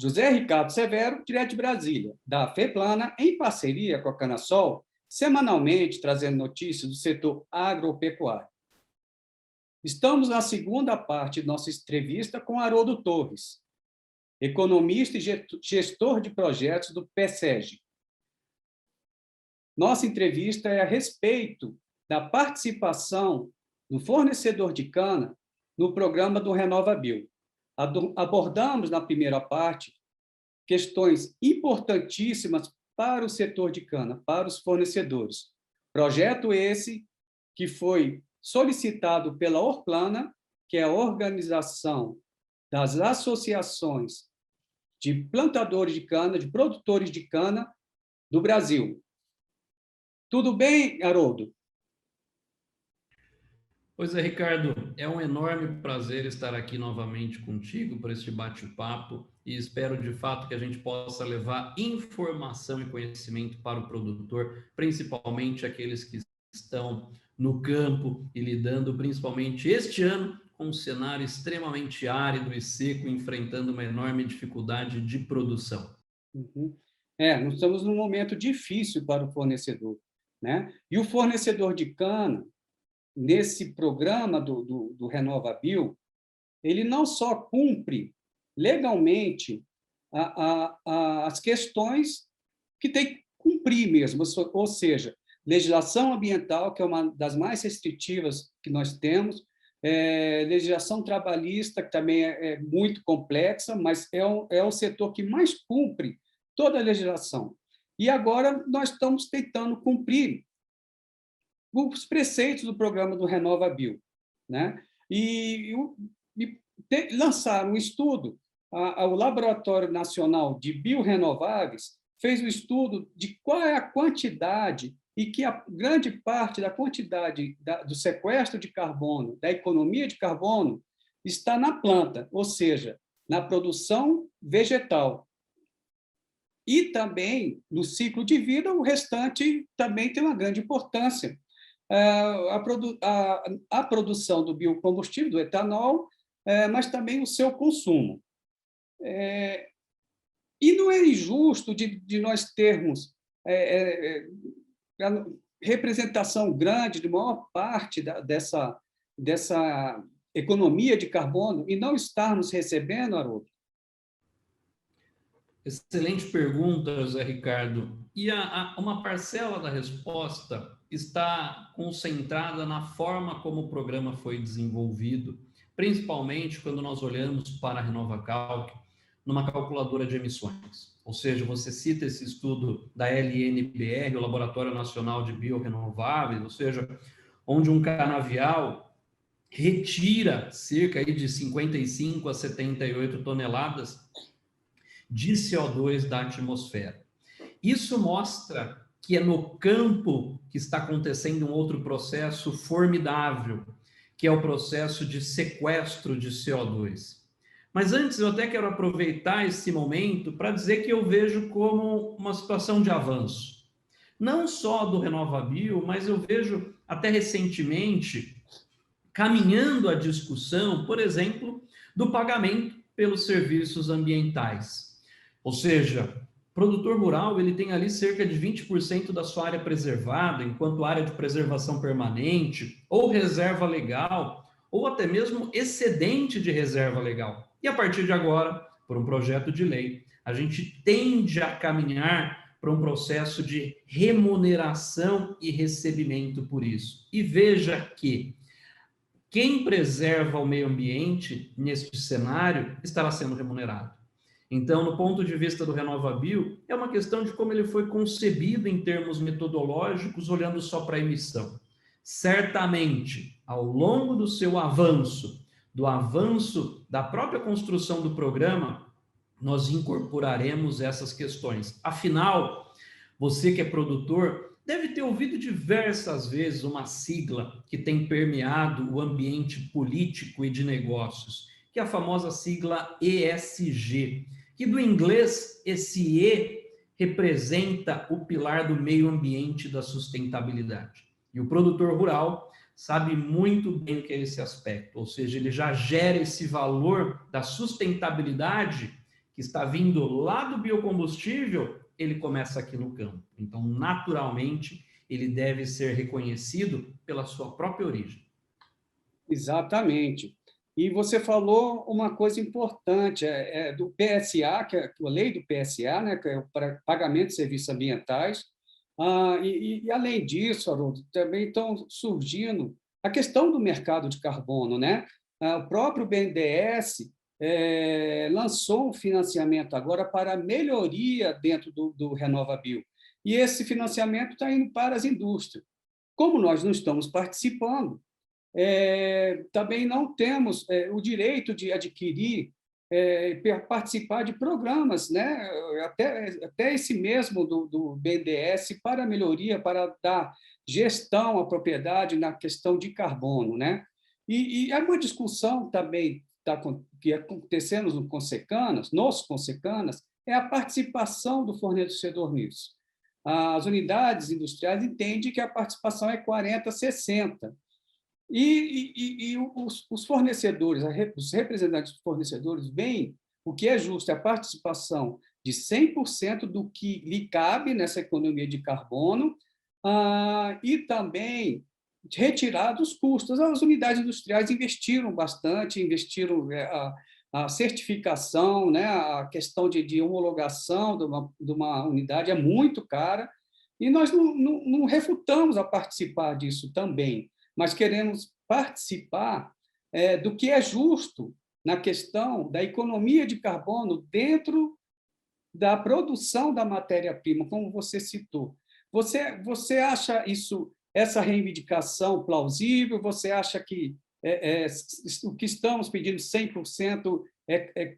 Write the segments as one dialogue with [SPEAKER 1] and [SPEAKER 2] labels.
[SPEAKER 1] José Ricardo Severo, direto de Brasília, da FEPLANA, em parceria com a Canasol, semanalmente trazendo notícias do setor agropecuário. Estamos na segunda parte de nossa entrevista com Haroldo Torres, economista e gestor de projetos do PSEG. Nossa entrevista é a respeito da participação do fornecedor de cana no programa do RenovaBio. Abordamos, na primeira parte, questões importantíssimas para o setor de cana, para os fornecedores. Projeto esse que foi solicitado pela Orplana, que é a organização das associações de plantadores de cana, de produtores de cana do Brasil. Tudo bem, Haroldo?
[SPEAKER 2] Pois é, Ricardo, é um enorme prazer estar aqui novamente contigo para este bate-papo e espero de fato que a gente possa levar informação e conhecimento para o produtor, principalmente aqueles que estão no campo e lidando principalmente este ano com um cenário extremamente árido e seco, enfrentando uma enorme dificuldade de produção.
[SPEAKER 1] Uhum. Nós estamos num momento difícil para o fornecedor, né? E o fornecedor de cana, nesse programa do RenovaBio, ele não só cumpre legalmente as questões que tem que cumprir mesmo, ou seja, legislação ambiental, que é uma das mais restritivas que nós temos, legislação trabalhista, que também é muito complexa, mas é o setor que mais cumpre toda a legislação. E agora nós estamos tentando cumprir os preceitos do programa do RenovaBio, né? E lançar um estudo, o Laboratório Nacional de Biorenováveis fez um estudo de qual é a quantidade e que a grande parte da quantidade do sequestro de carbono, da economia de carbono, está na planta, ou seja, na produção vegetal. E também, no ciclo de vida, o restante também tem uma grande importância. A produção do biocombustível, do etanol, mas também o seu consumo. E não é injusto de nós termos a representação grande de maior parte dessa economia de carbono e não estarmos recebendo, Haroldo?
[SPEAKER 2] Excelente pergunta, José Ricardo. E uma parcela da resposta está concentrada na forma como o programa foi desenvolvido, principalmente quando nós olhamos para a RenovaCalc numa calculadora de emissões. Ou seja, você cita esse estudo da LNBR, o Laboratório Nacional de Biorenováveis, ou seja, onde um canavial retira cerca de 55 a 78 toneladas de CO2 da atmosfera. Isso mostra que é no campo que está acontecendo um outro processo formidável, que é o processo de sequestro de CO2. Mas antes, eu até quero aproveitar esse momento para dizer que eu vejo como uma situação de avanço. Não só do RenovaBio, mas eu vejo até recentemente caminhando a discussão, por exemplo, do pagamento pelos serviços ambientais. Ou seja, o produtor rural ele tem ali cerca de 20% da sua área preservada, enquanto área de preservação permanente, ou reserva legal, ou até mesmo excedente de reserva legal. E a partir de agora, por um projeto de lei, a gente tende a caminhar para um processo de remuneração e recebimento por isso. E veja que quem preserva o meio ambiente neste cenário estará sendo remunerado. Então, no ponto de vista do RenovaBio, é uma questão de como ele foi concebido em termos metodológicos, olhando só para a emissão. Certamente, ao longo do seu avanço, do avanço da própria construção do programa, nós incorporaremos essas questões. Afinal, você que é produtor, deve ter ouvido diversas vezes uma sigla que tem permeado o ambiente político e de negócios, que é a famosa sigla ESG, que do inglês, esse E representa o pilar do meio ambiente da sustentabilidade. E o produtor rural sabe muito bem o que é esse aspecto, ou seja, ele já gera esse valor da sustentabilidade que está vindo lá do biocombustível, ele começa aqui no campo. Então, naturalmente, ele deve ser reconhecido pela sua própria origem.
[SPEAKER 1] Exatamente. E você falou uma coisa importante, do PSA, que é a lei do PSA, né, que é o Pagamento de Serviços Ambientais. Além disso, Haroldo, também estão surgindo a questão do mercado de carbono, né? O próprio BNDES lançou um financiamento agora para melhoria dentro do RenovaBio. E esse financiamento está indo para as indústrias. Como nós não estamos participando, também não temos o direito de adquirir, participar de programas, né? Até esse mesmo do BNDES para melhoria, para dar gestão à propriedade na questão de carbono, né? E há uma discussão também que acontecendo nos Consecanas, é a participação do fornecedor nisso. As unidades industriais entendem que a participação é 40-60%. Os fornecedores, os representantes dos fornecedores veem o que é justo, é a participação de 100% do que lhe cabe nessa economia de carbono, e também retirar dos custos. As unidades industriais investiram bastante, investiram a certificação, né, a questão de homologação de uma unidade é muito cara, e nós não refutamos a participar disso também, mas queremos participar do que é justo na questão da economia de carbono dentro da produção da matéria-prima, como você citou. Você acha essa reivindicação plausível? Você acha que o que estamos pedindo 100%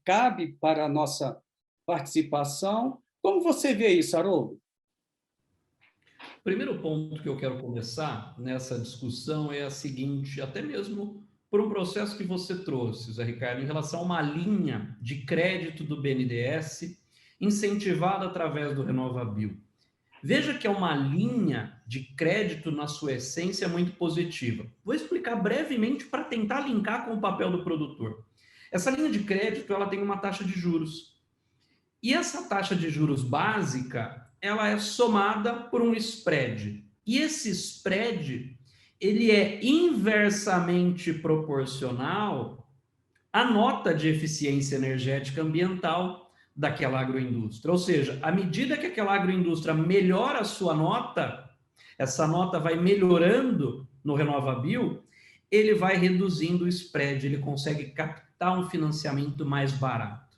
[SPEAKER 1] cabe para a nossa participação? Como você vê isso, Haroldo?
[SPEAKER 2] O primeiro ponto que eu quero começar nessa discussão é a seguinte, até mesmo por um processo que você trouxe, Zé Ricardo, em relação a uma linha de crédito do BNDES incentivada através do RenovaBio. Veja que é uma linha de crédito na sua essência muito positiva. Vou explicar brevemente para tentar linkar com o papel do produtor. Essa linha de crédito ela tem uma taxa de juros. E essa taxa de juros básica, ela é somada por um spread. E esse spread, ele é inversamente proporcional à nota de eficiência energética ambiental daquela agroindústria. Ou seja, à medida que aquela agroindústria melhora a sua nota, essa nota vai melhorando no RenovaBio, ele vai reduzindo o spread, ele consegue captar um financiamento mais barato.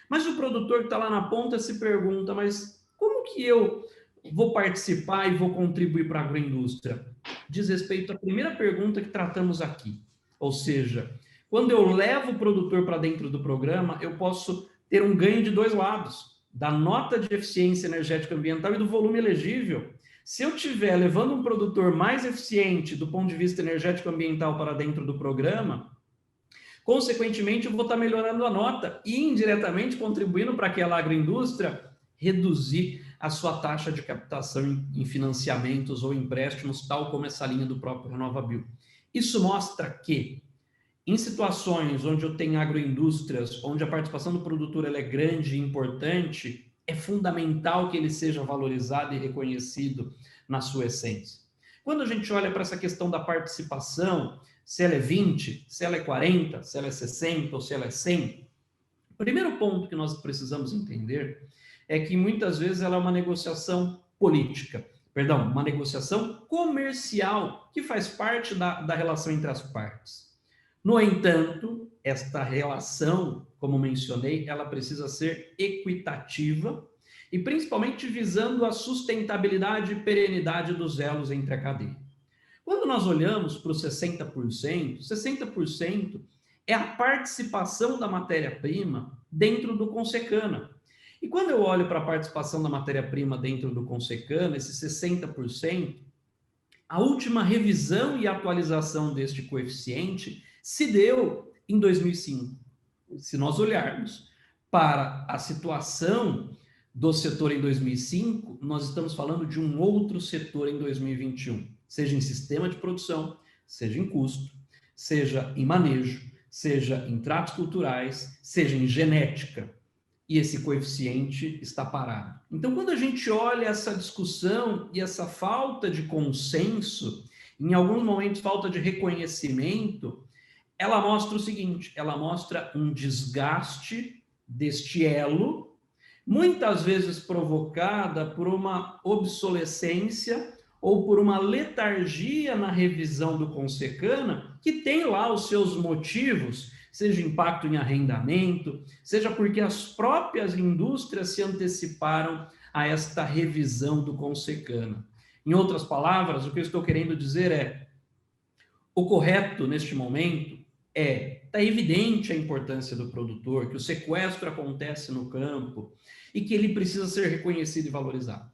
[SPEAKER 2] Mas o produtor que está lá na ponta se pergunta, mas como que eu vou participar e vou contribuir para a agroindústria? Diz respeito à primeira pergunta que tratamos aqui. Ou seja, quando eu levo o produtor para dentro do programa, eu posso ter um ganho de dois lados, da nota de eficiência energética ambiental e do volume elegível. Se eu estiver levando um produtor mais eficiente do ponto de vista energético ambiental para dentro do programa, consequentemente, eu vou estar melhorando a nota e indiretamente contribuindo para aquela agroindústria reduzir a sua taxa de captação em financiamentos ou empréstimos, tal como essa linha do próprio RenovaBio. Isso mostra que, em situações onde eu tenho agroindústrias, onde a participação do produtor ela é grande e importante, é fundamental que ele seja valorizado e reconhecido na sua essência. Quando a gente olha para essa questão da participação, se ela é 20, se ela é 40, se ela é 60 ou se ela é 100, o primeiro ponto que nós precisamos entender é que muitas vezes ela é uma negociação política, uma negociação comercial que faz parte da relação entre as partes. No entanto, esta relação, como mencionei, ela precisa ser equitativa e principalmente visando a sustentabilidade e perenidade dos elos entre a cadeia. Quando nós olhamos para os 60% é a participação da matéria-prima dentro do Consecana. E quando eu olho para a participação da matéria-prima dentro do Consecana, esse 60%, a última revisão e atualização deste coeficiente se deu em 2005. Se nós olharmos para a situação do setor em 2005, nós estamos falando de um outro setor em 2021, seja em sistema de produção, seja em custo, seja em manejo, seja em tratos culturais, seja em genética. e esse coeficiente está parado. Então, quando a gente olha essa discussão e essa falta de consenso, em alguns momentos falta de reconhecimento, ela mostra o seguinte, ela mostra um desgaste deste elo, muitas vezes provocada por uma obsolescência ou por uma letargia na revisão do Consecana, que tem lá os seus motivos, seja impacto em arrendamento, seja porque as próprias indústrias se anteciparam a esta revisão do Consecana. Em outras palavras, o que eu estou querendo dizer é, o correto neste momento está evidente a importância do produtor, que o sequestro acontece no campo e que ele precisa ser reconhecido e valorizado.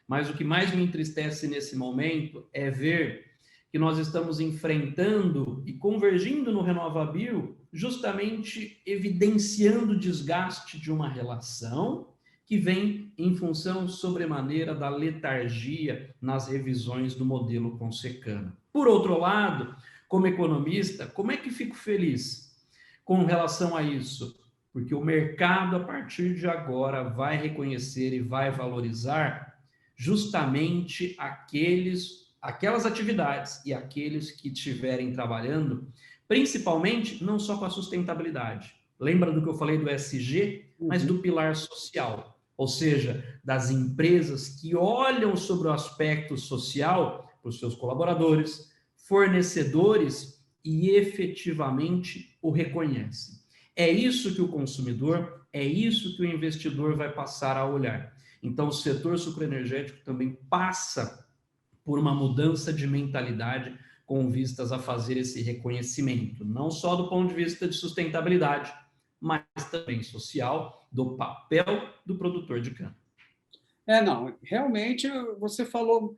[SPEAKER 2] Mas o que mais me entristece nesse momento é ver que nós estamos enfrentando e convergindo no RenovaBio, justamente evidenciando o desgaste de uma relação que vem em função sobremaneira da letargia nas revisões do modelo Consecana. Por outro lado, como economista, como é que fico feliz com relação a isso? Porque o mercado, a partir de agora, vai reconhecer e vai valorizar justamente aquelas atividades e aqueles que estiverem trabalhando, principalmente não só com a sustentabilidade. Lembra do que eu falei do ESG, mas do pilar social, ou seja, das empresas que olham sobre o aspecto social para os seus colaboradores, fornecedores e efetivamente o reconhecem. É isso que o consumidor, é isso que o investidor vai passar a olhar. Então, o setor sucroenergético também passa por uma mudança de mentalidade com vistas a fazer esse reconhecimento, não só do ponto de vista de sustentabilidade, mas também social, do papel do produtor de cana.
[SPEAKER 1] Não, realmente você falou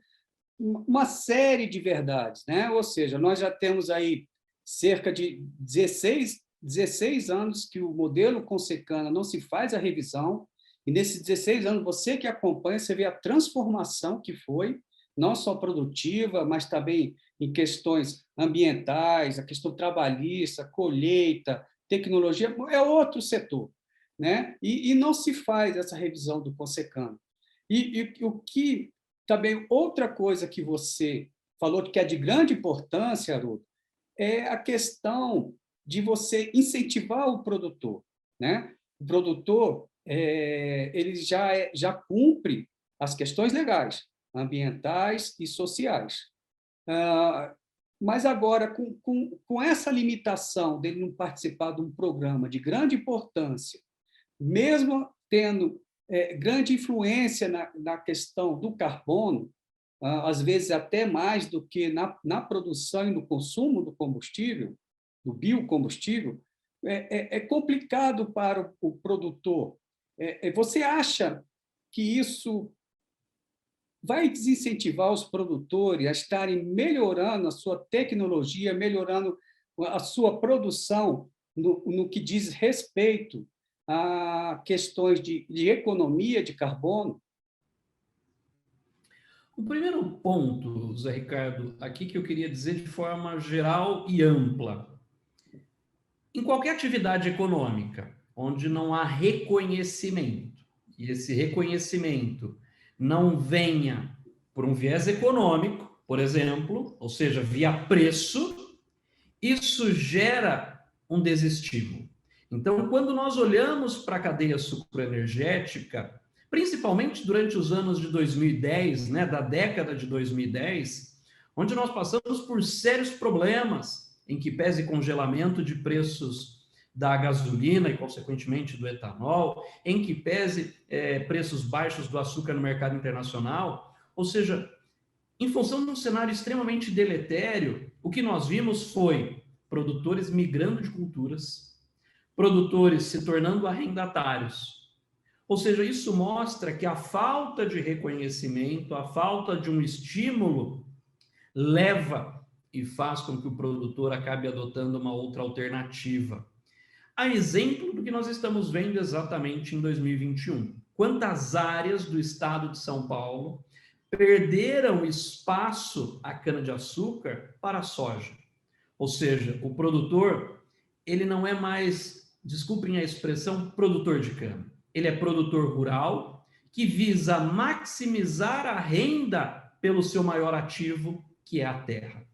[SPEAKER 1] uma série de verdades, né? Ou seja, nós já temos aí cerca de 16 anos que o modelo Consecana não se faz a revisão, e nesses 16 anos, você que acompanha, você vê a transformação que foi, não só produtiva, mas também em questões ambientais, a questão trabalhista, colheita, tecnologia, é outro setor, né? E não se faz essa revisão do Consecana. E o que também, outra coisa que você falou que é de grande importância, Haroldo, é a questão de você incentivar o produtor, né? O produtor ele já cumpre as questões legais, ambientais e sociais. Mas agora, com essa limitação dele não participar de um programa de grande importância, mesmo tendo grande influência na questão do carbono, às vezes até mais do que na produção e no consumo do combustível, do biocombustível, é complicado para o produtor. Você acha que isso vai desincentivar os produtores a estarem melhorando a sua tecnologia, melhorando a sua produção no que diz respeito a questões de economia de carbono?
[SPEAKER 2] O primeiro ponto, Zé Ricardo, aqui que eu queria dizer de forma geral e ampla. Em qualquer atividade econômica, onde não há reconhecimento, e esse reconhecimento não venha por um viés econômico, por exemplo, ou seja, via preço, isso gera um desestímulo. Então, quando nós olhamos para a cadeia sucroenergética, principalmente durante os anos de 2010, né, da década de 2010, onde nós passamos por sérios problemas, em que pese congelamento de preços da gasolina e, consequentemente, do etanol, em que pese preços baixos do açúcar no mercado internacional, ou seja, em função de um cenário extremamente deletério, o que nós vimos foi produtores migrando de culturas, produtores se tornando arrendatários. Ou seja, isso mostra que a falta de reconhecimento, a falta de um estímulo, leva e faz com que o produtor acabe adotando uma outra alternativa. A exemplo do que nós estamos vendo exatamente em 2021. Quantas áreas do estado de São Paulo perderam espaço à cana-de-açúcar para a soja? Ou seja, o produtor, ele não é mais, desculpem a expressão, produtor de cana. Ele é produtor rural que visa maximizar a renda pelo seu maior ativo, que é a terra.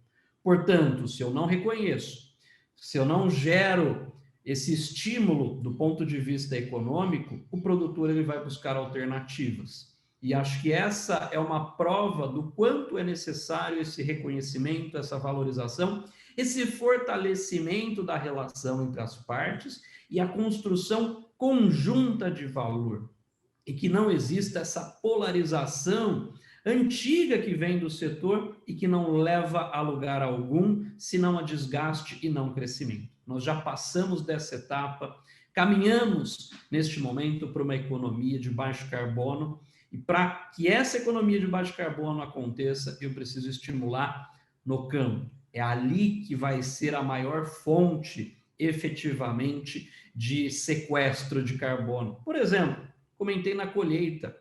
[SPEAKER 2] Portanto, se eu não reconheço, se eu não gero esse estímulo do ponto de vista econômico, o produtor ele vai buscar alternativas. E acho que essa é uma prova do quanto é necessário esse reconhecimento, essa valorização, esse fortalecimento da relação entre as partes e a construção conjunta de valor. E que não exista essa polarização antiga que vem do setor e que não leva a lugar algum, senão a desgaste e não crescimento. Nós já passamos dessa etapa, caminhamos neste momento para uma economia de baixo carbono, e para que essa economia de baixo carbono aconteça, eu preciso estimular no campo. É ali que vai ser a maior fonte, efetivamente, de sequestro de carbono. Por exemplo, comentei na colheita.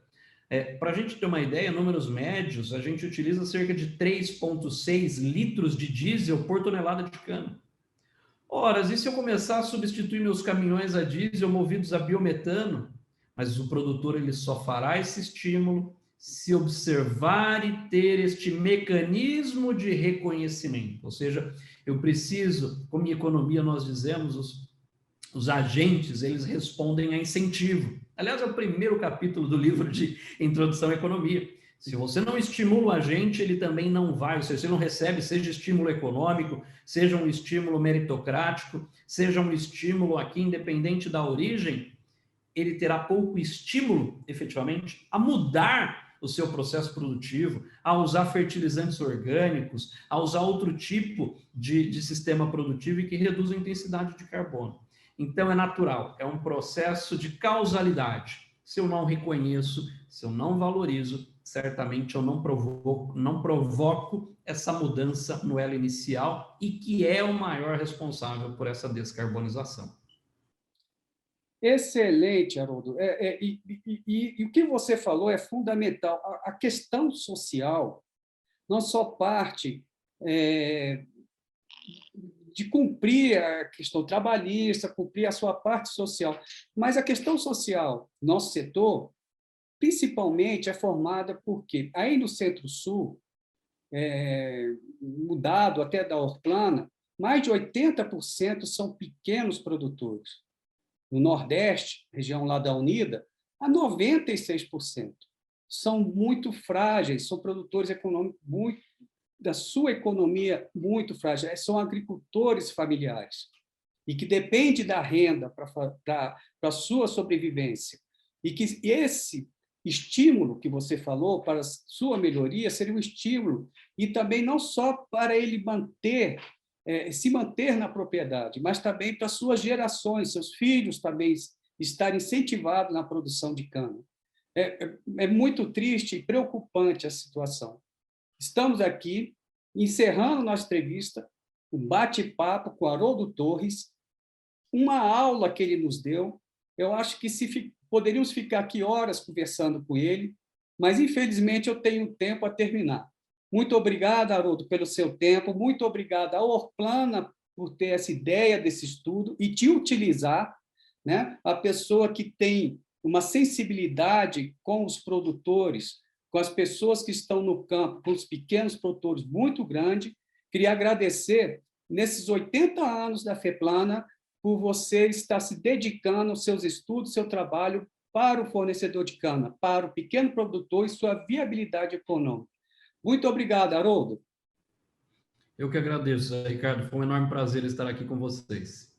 [SPEAKER 2] Para a gente ter uma ideia, números médios, a gente utiliza cerca de 3,6 litros de diesel por tonelada de cana. Ora, e se eu começar a substituir meus caminhões a diesel movidos a biometano? Mas o produtor ele só fará esse estímulo se observar e ter este mecanismo de reconhecimento. Ou seja, eu preciso, como em economia nós dizemos, os agentes, eles respondem a incentivo. Aliás, é o primeiro capítulo do livro de Introdução à Economia. Se você não estimula o agente, ele também não vai. Ou seja, se ele não recebe, seja estímulo econômico, seja um estímulo meritocrático, seja um estímulo aqui independente da origem, ele terá pouco estímulo, efetivamente, a mudar o seu processo produtivo, a usar fertilizantes orgânicos, a usar outro tipo de sistema produtivo e que reduz a intensidade de carbono. Então, é natural, é um processo de causalidade. Se eu não reconheço, se eu não valorizo, certamente eu não provoco essa mudança no elo inicial e que é o maior responsável por essa descarbonização.
[SPEAKER 1] Excelente, Haroldo. E o que você falou é fundamental. A questão social não só parte de cumprir a questão trabalhista, cumprir a sua parte social, mas a questão social, nosso setor, principalmente é formada por quê? Aí no Centro-Sul, mudado até da Orplana, mais de 80% são pequenos produtores. No Nordeste, região lá da Unida, a 96%. São muito frágeis, são produtores econômicos da sua economia muito frágil, são agricultores familiares e que depende da renda para a sua sobrevivência. E que esse estímulo que você falou para a sua melhoria seria um estímulo e também não só para ele se manter na propriedade, mas também para suas gerações, seus filhos também estarem incentivados na produção de cana. É muito triste e preocupante a situação. Estamos aqui, encerrando nossa entrevista, um bate-papo com Haroldo Torres, uma aula que ele nos deu. Eu acho que poderíamos ficar aqui horas conversando com ele, mas, infelizmente, eu tenho tempo a terminar. Muito obrigado, Haroldo, pelo seu tempo. Muito obrigado à Orplana por ter essa ideia desse estudo e te utilizar, né? A pessoa que tem uma sensibilidade com os produtores, com as pessoas que estão no campo, com os pequenos produtores, muito grande. Queria agradecer, nesses 80 anos da FEPLANA, por você estar se dedicando aos seus estudos, seu trabalho para o fornecedor de cana, para o pequeno produtor e sua viabilidade econômica. Muito obrigado, Haroldo.
[SPEAKER 2] Eu que agradeço, Ricardo. Foi um enorme prazer estar aqui com vocês.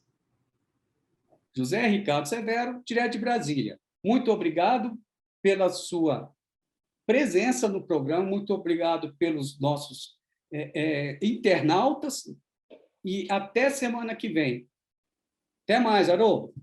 [SPEAKER 1] José Ricardo Severo, direto de Brasília. Muito obrigado pela sua presença no programa, muito obrigado pelos nossos internautas e até semana que vem. Até mais, Haroldo.